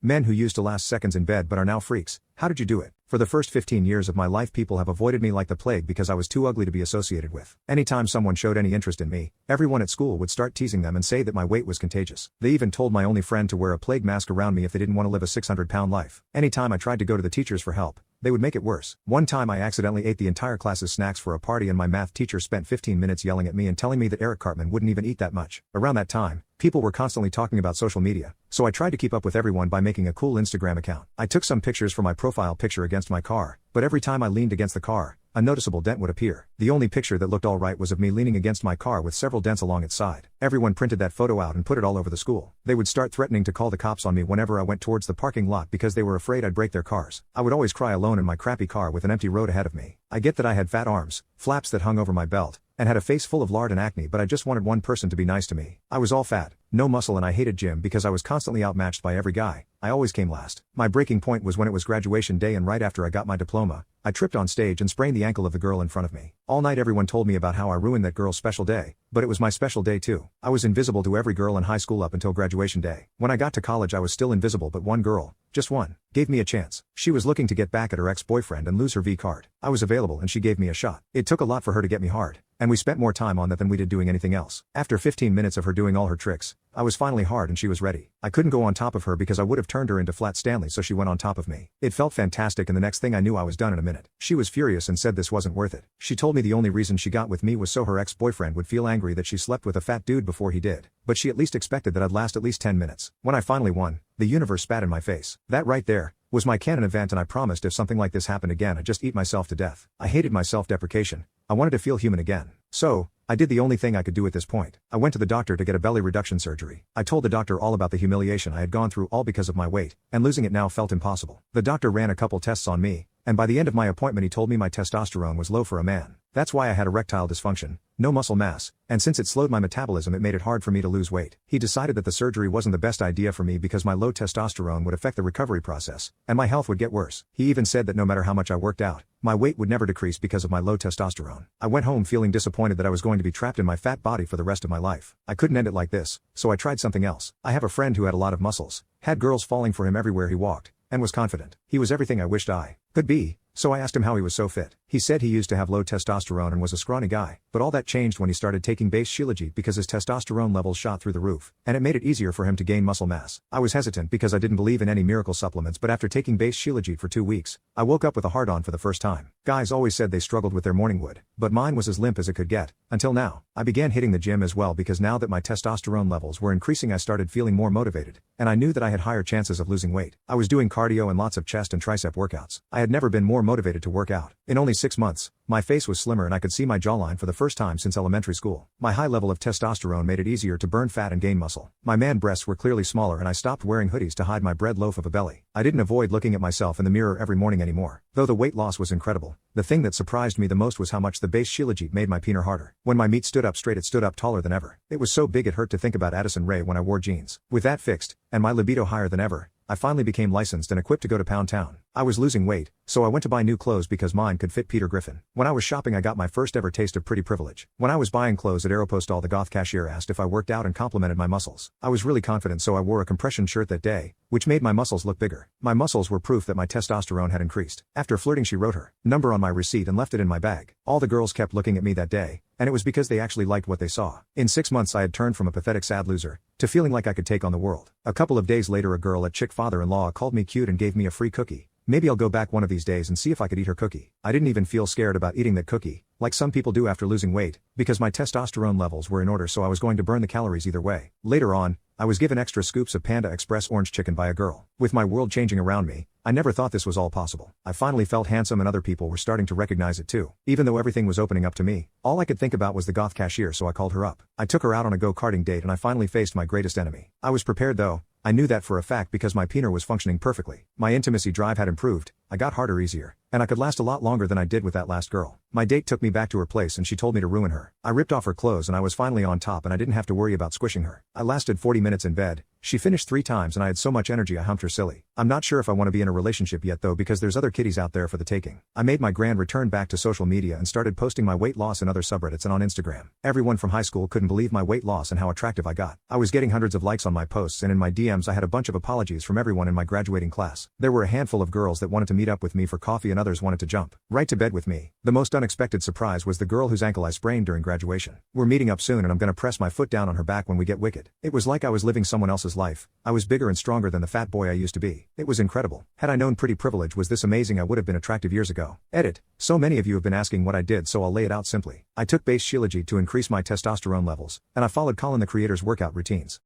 Men who used to last seconds in bed but are now freaks. How did you do it? For the first 15 years of my life, people have avoided me like the plague because I was too ugly to be associated with. Anytime someone showed any interest in me, everyone at school would start teasing them and say that my weight was contagious. They even told my only friend to wear a plague mask around me if they didn't want to live a 600-pound life. Anytime I tried to go to the teachers for help, they would make it worse. One time I accidentally ate the entire class's snacks for a party and my math teacher spent 15 minutes yelling at me and telling me that Eric Cartman wouldn't even eat that much. Around that time, people were constantly talking about social media, so I tried to keep up with everyone by making a cool Instagram account. I took some pictures for my profile picture against my car, but every time I leaned against the car, a noticeable dent would appear. The only picture that looked alright was of me leaning against my car with several dents along its side. Everyone printed that photo out and put it all over the school. They would start threatening to call the cops on me whenever I went towards the parking lot because they were afraid I'd break their cars. I would always cry alone in my crappy car with an empty road ahead of me. I get that I had fat arms, flaps that hung over my belt, and had a face full of lard and acne, but I just wanted one person to be nice to me. I was all fat, no muscle, and I hated gym because I was constantly outmatched by every guy. I always came last. My breaking point was when it was graduation day and right after I got my diploma, I tripped on stage and sprained the ankle of the girl in front of me. All night everyone told me about how I ruined that girl's special day, but it was my special day too. I was invisible to every girl in high school up until graduation day. When I got to college I was still invisible, but one girl, just one, gave me a chance. She was looking to get back at her ex-boyfriend and lose her V card. I was available and she gave me a shot. It took a lot for her to get me hard, and we spent more time on that than we did doing anything else. After 15 minutes of her doing all her tricks, I was finally hard and she was ready. I couldn't go on top of her because I would have turned her into Flat Stanley, so she went on top of me. It felt fantastic, and the next thing I knew I was done in a minute. She was furious and said this wasn't worth it. She told me the only reason she got with me was so her ex-boyfriend would feel angry that she slept with a fat dude before he did, but she at least expected that I'd last at least 10 minutes. When I finally won, the universe spat in my face. That right there was my canon event, and I promised if something like this happened again I'd just eat myself to death. I hated my self-deprecation. I wanted to feel human again. So, I did the only thing I could do at this point. I went to the doctor to get a belly reduction surgery. I told the doctor all about the humiliation I had gone through, all because of my weight, and losing it now felt impossible. The doctor ran a couple tests on me, and by the end of my appointment he told me my testosterone was low for a man. That's why I had erectile dysfunction, no muscle mass, and since it slowed my metabolism it made it hard for me to lose weight. He decided that the surgery wasn't the best idea for me because my low testosterone would affect the recovery process, and my health would get worse. He even said that no matter how much I worked out, my weight would never decrease because of my low testosterone. I went home feeling disappointed that I was going to be trapped in my fat body for the rest of my life. I couldn't end it like this, so I tried something else. I have a friend who had a lot of muscles, had girls falling for him everywhere he walked, and was confident he was everything I wished I could be. So I asked him how he was so fit. He said he used to have low testosterone and was a scrawny guy, but all that changed when he started taking base Shilajit because his testosterone levels shot through the roof, and it made it easier for him to gain muscle mass. I was hesitant because I didn't believe in any miracle supplements, but after taking base Shilajit for 2 weeks, I woke up with a hard-on for the first time. Guys always said they struggled with their morning wood, but mine was as limp as it could get, until now. I began hitting the gym as well because now that my testosterone levels were increasing I started feeling more motivated, and I knew that I had higher chances of losing weight. I was doing cardio and lots of chest and tricep workouts. I had never been more motivated to work out. In only 6 months, my face was slimmer and I could see my jawline for the first time since elementary school. My high level of testosterone made it easier to burn fat and gain muscle. My man breasts were clearly smaller and I stopped wearing hoodies to hide my bread loaf of a belly. I didn't avoid looking at myself in the mirror every morning anymore. Though the weight loss was incredible, the thing that surprised me the most was how much the base Shilajit made my peener harder. When my meat stood up straight it stood up taller than ever. It was so big it hurt to think about Addison Rae when I wore jeans. With that fixed, and my libido higher than ever, I finally became licensed and equipped to go to Pound Town. I was losing weight, so I went to buy new clothes because mine could fit Peter Griffin. When I was shopping I got my first ever taste of pretty privilege. When I was buying clothes at Aeropostale the goth cashier asked if I worked out and complimented my muscles. I was really confident so I wore a compression shirt that day, which made my muscles look bigger. My muscles were proof that my testosterone had increased. After flirting she wrote her number on my receipt and left it in my bag. All the girls kept looking at me that day, and it was because they actually liked what they saw. In 6 months I had turned from a pathetic sad loser to feeling like I could take on the world. A couple of days later a girl at Chick father-in-law called me cute and gave me a free cookie. Maybe I'll go back one of these days and see if I could eat her cookie. I didn't even feel scared about eating that cookie, like some people do after losing weight, because my testosterone levels were in order so I was going to burn the calories either way. Later on, I was given extra scoops of Panda Express orange chicken by a girl. With my world changing around me, I never thought this was all possible. I finally felt handsome and other people were starting to recognize it too. Even though everything was opening up to me, all I could think about was the goth cashier, so I called her up. I took her out on a go-karting date and I finally faced my greatest enemy. I was prepared though. I knew that for a fact because my peener was functioning perfectly. My intimacy drive had improved, I got harder easier, and I could last a lot longer than I did with that last girl. My date took me back to her place and she told me to ruin her. I ripped off her clothes and I was finally on top and I didn't have to worry about squishing her. I lasted 40 minutes in bed. She finished 3 times and I had so much energy I humped her silly. I'm not sure if I want to be in a relationship yet though because there's other kitties out there for the taking. I made my grand return back to social media and started posting my weight loss in other subreddits and on Instagram. Everyone from high school couldn't believe my weight loss and how attractive I got. I was getting hundreds of likes on my posts and in my DMs DMs I had a bunch of apologies from everyone in my graduating class. There were a handful of girls that wanted to meet up with me for coffee and others wanted to jump right to bed with me. The most unexpected surprise was the girl whose ankle I sprained during graduation. We're meeting up soon and I'm gonna press my foot down on her back when we get wicked. It was like I was living someone else's life. I was bigger and stronger than the fat boy I used to be. It was incredible. Had I known pretty privilege was this amazing, I would have been attractive years ago. Edit. So many of you have been asking what I did, so I'll lay it out simply. I took base Shilajit to increase my testosterone levels, and I followed Colin the creator's workout routines.